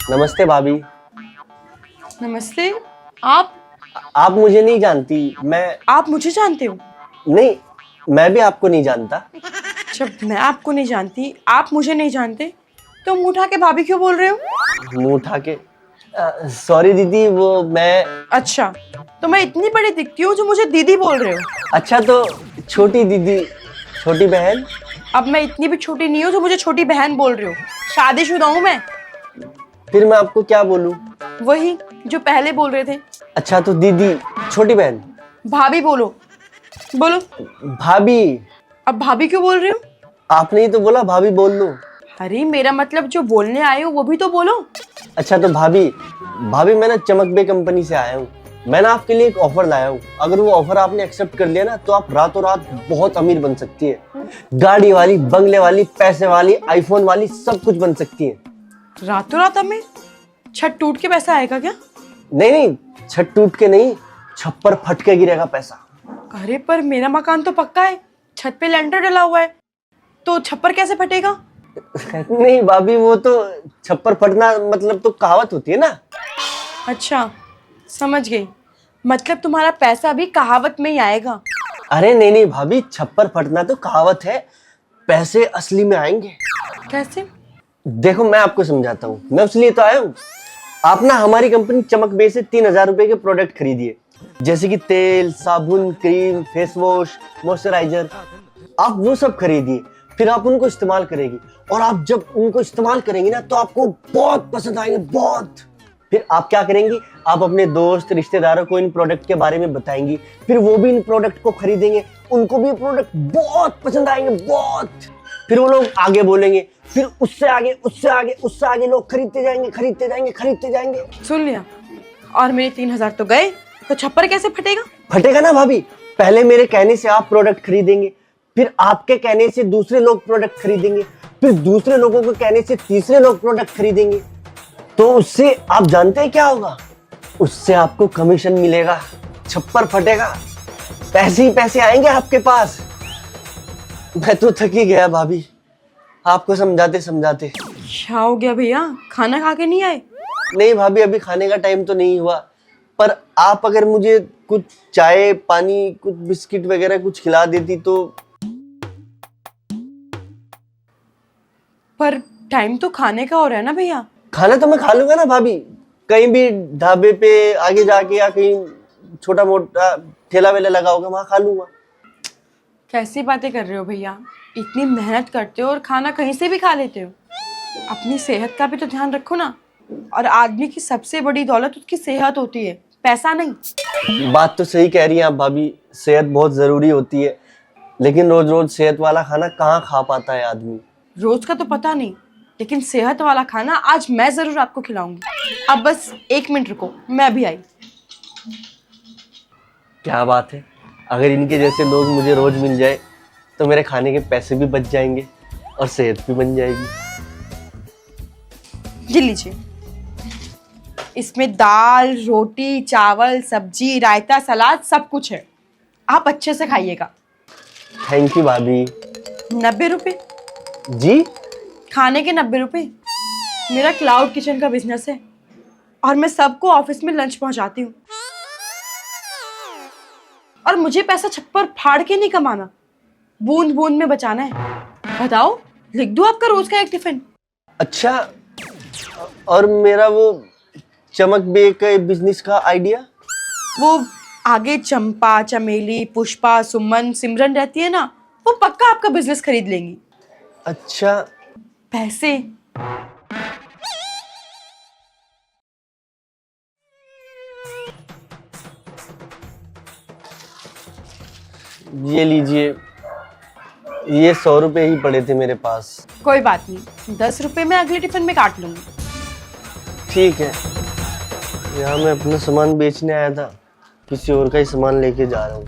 नमस्ते भाभी। नमस्ते। आप मुझे नहीं जानती। आप मुझे जानते हो? नहीं, मैं भी आपको नहीं जानता। जब मैं आपको नहीं जानती, आप मुझे नहीं जानते, तो मुंह उठा के भाभी क्यों बोल रहे हो? मुंह उठा के सॉरी दीदी, वो मैं। अच्छा, तो मैं इतनी बड़ी दिखती हूँ जो मुझे दीदी बोल रहे हो? अच्छा तो छोटी दीदी, छोटी बहन। अब मैं इतनी भी छोटी नहीं हूँ जो मुझे छोटी बहन बोल रहे हो। शादीशुदा हूँ मैं। फिर मैं आपको क्या बोलूं? वही जो पहले बोल रहे थे। अच्छा तो दीदी, छोटी बहन। भाभी बोलो। बोलो। भाभी। अब भाभी क्यों बोल रहे हो? आपने ही तो बोला भाभी बोल लो। अरे मेरा मतलब जो बोलने आए हो वो भी तो बोलो। अच्छा तो भाभी मैं ना चमक बे कंपनी से आया हूँ। मैं ना आपके लिए एक ऑफर लाया हूँ। अगर वो ऑफर आपने एक्सेप्ट कर लिया ना तो आप रातों रात बहुत अमीर बन सकती है। गाड़ी वाली, बंगले वाली, पैसे वाली, आईफोन वाली, सब कुछ बन सकती है। रातों रात हमें छत टूट के पैसा आएगा क्या? नहीं, छत टूट के नहीं, छप्पर फट के गिरेगा पैसा। अरे पर मेरा मकान तो पक्का है, छत पे लेंटर डला हुआ है, तो छप्पर कैसे फटेगा? नहीं भाभी, वो तो छप्पर फटना मतलब तो कहावत होती है ना। अच्छा, समझ गई। मतलब तुम्हारा पैसा भी कहावत में ही आएगा। अरे नहीं भाभी, छप्पर फटना तो कहावत है, पैसे असली में आएंगे। कैसे? देखो मैं आपको समझाता हूँ, मैं उसलिए तो आया हूँ। आप ना हमारी कंपनी चमक बे से 3,000 रुपए के प्रोडक्ट खरीदिए, जैसे कि तेल, साबुन, क्रीम, फेस वॉश, मॉइस्चराइजर। आप वो सब खरीदिए, फिर आप उनको इस्तेमाल करेंगी, और आप जब उनको इस्तेमाल करेंगी ना तो आपको बहुत पसंद आएंगे, बहुत। फिर आप क्या करेंगी, आप अपने दोस्त रिश्तेदारों को इन प्रोडक्ट के बारे में बताएंगी, फिर वो भी इन प्रोडक्ट को खरीदेंगे, उनको भी प्रोडक्ट बहुत पसंद आएंगे, बहुत। फिर वो लोग आगे बोलेंगे, फिर उससे आगे, उससे आगे, उससे आगे लोग खरीदते जाएंगे, खरीदते जाएंगे, खरीदते जाएंगे। सुन लिया। और मेरे 3,000 तो गए, तो छप्पर कैसे फटेगा? फटेगा ना भाभी। पहले मेरे कहने से आप प्रोडक्ट खरीदेंगे, फिर आपके कहने से दूसरे लोग प्रोडक्ट खरीदेंगे, फिर दूसरे लोगों के कहने से तीसरे लोग प्रोडक्ट खरीदेंगे। तो उससे आप जानते हैं क्या होगा? उससे आपको कमीशन मिलेगा, छप्पर फटेगा, पैसे ही पैसे आएंगे आपके पास। मैं तो थक ही गया भाभी, आपको समझाते समझाते। क्या हो गया भैया, खाना खा के नहीं आए? नहीं भाभी, अभी खाने का टाइम तो नहीं हुआ, पर आप अगर मुझे कुछ चाय पानी, कुछ बिस्किट वगैरह कुछ खिला देती तो। पर टाइम तो खाने का हो रहा है ना भैया। खाना तो मैं खा लूंगा ना भाभी, कहीं भी ढाबे पे आगे जाके, या कहीं छोटा मोटा ठेला वेला लगा होगा, वहां खा लूंगा। कैसी बातें कर रहे हो भैया, इतनी मेहनत करते हो और खाना कहीं से भी खा लेते हो। अपनी सेहत का भी तो ध्यान रखो ना। और आदमी की सबसे बड़ी दौलत उसकी सेहत होती है, पैसा नहीं। बात तो सही कह रही हैं आप भाभी, सेहत बहुत जरूरी होती है, लेकिन रोज रोज सेहत वाला खाना कहाँ खा पाता है आदमी। रोज का तो पता नहीं, लेकिन सेहत वाला खाना आज मैं जरूर आपको खिलाऊंगी। अब बस 1 मिनट रुको, मैं भी आई। क्या बात है, अगर इनके जैसे लोग मुझे रोज मिल जाए तो मेरे खाने के पैसे भी बच जाएंगे और सेहत भी बन जाएगी। ये लीजिए, इसमें दाल, रोटी, चावल, सब्जी, रायता, सलाद सब कुछ है। आप अच्छे से खाइएगा। थैंक यू भाभी। 90 रुपये जी? खाने के 90 रुपये। मेरा क्लाउड किचन का बिजनेस है और मैं सबको ऑफिस में लंच पहुंचाती हूँ। और मुझे पैसा छप्पर फाड़ के नहीं कमाना, बूंद बूंद में बचाना है। बताओ, लिख दूं आपका रोज का एक टिफिन? अच्छा, और मेरा वो चमक बे के बिजनेस का आइडिया? वो आगे चंपा, चमेली, पुष्पा, सुमन, सिमरन रहती है ना, वो पक्का आपका बिजनेस खरीद लेंगी। अच्छा। पैसे? ये लीजिए, ये 100 रुपए ही पड़े थे मेरे पास। कोई बात नहीं, 10 रुपए मैं अगले टिफिन में काट लूंगी। ठीक है, यहाँ मैं अपना सामान बेचने आया था, किसी और का ही सामान लेके जा रहा हूँ।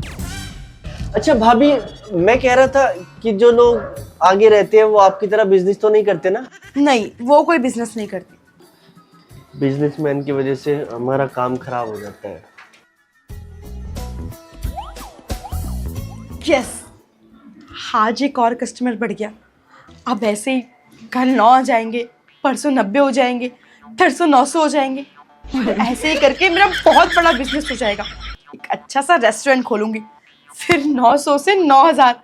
अच्छा भाभी, मैं कह रहा था कि जो लोग आगे रहते हैं वो आपकी तरह बिजनेस तो नहीं करते ना? नहीं, वो कोई बिजनेस नहीं करती। बिजनेसमैन की वजह से हमारा काम खराब हो जाता है। यस, आज एक और कस्टमर बढ़ गया। अब ऐसे ही कल 9 आ जाएंगे, परसों 90 हो जाएंगे, तरसों 900 हो जाएंगे, और ऐसे ही करके मेरा बहुत बड़ा बिजनेस हो जाएगा। एक अच्छा सा रेस्टोरेंट खोलूंगी, फिर 900 से 9000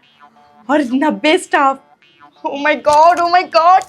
और 90 staff. Oh my God, oh my God.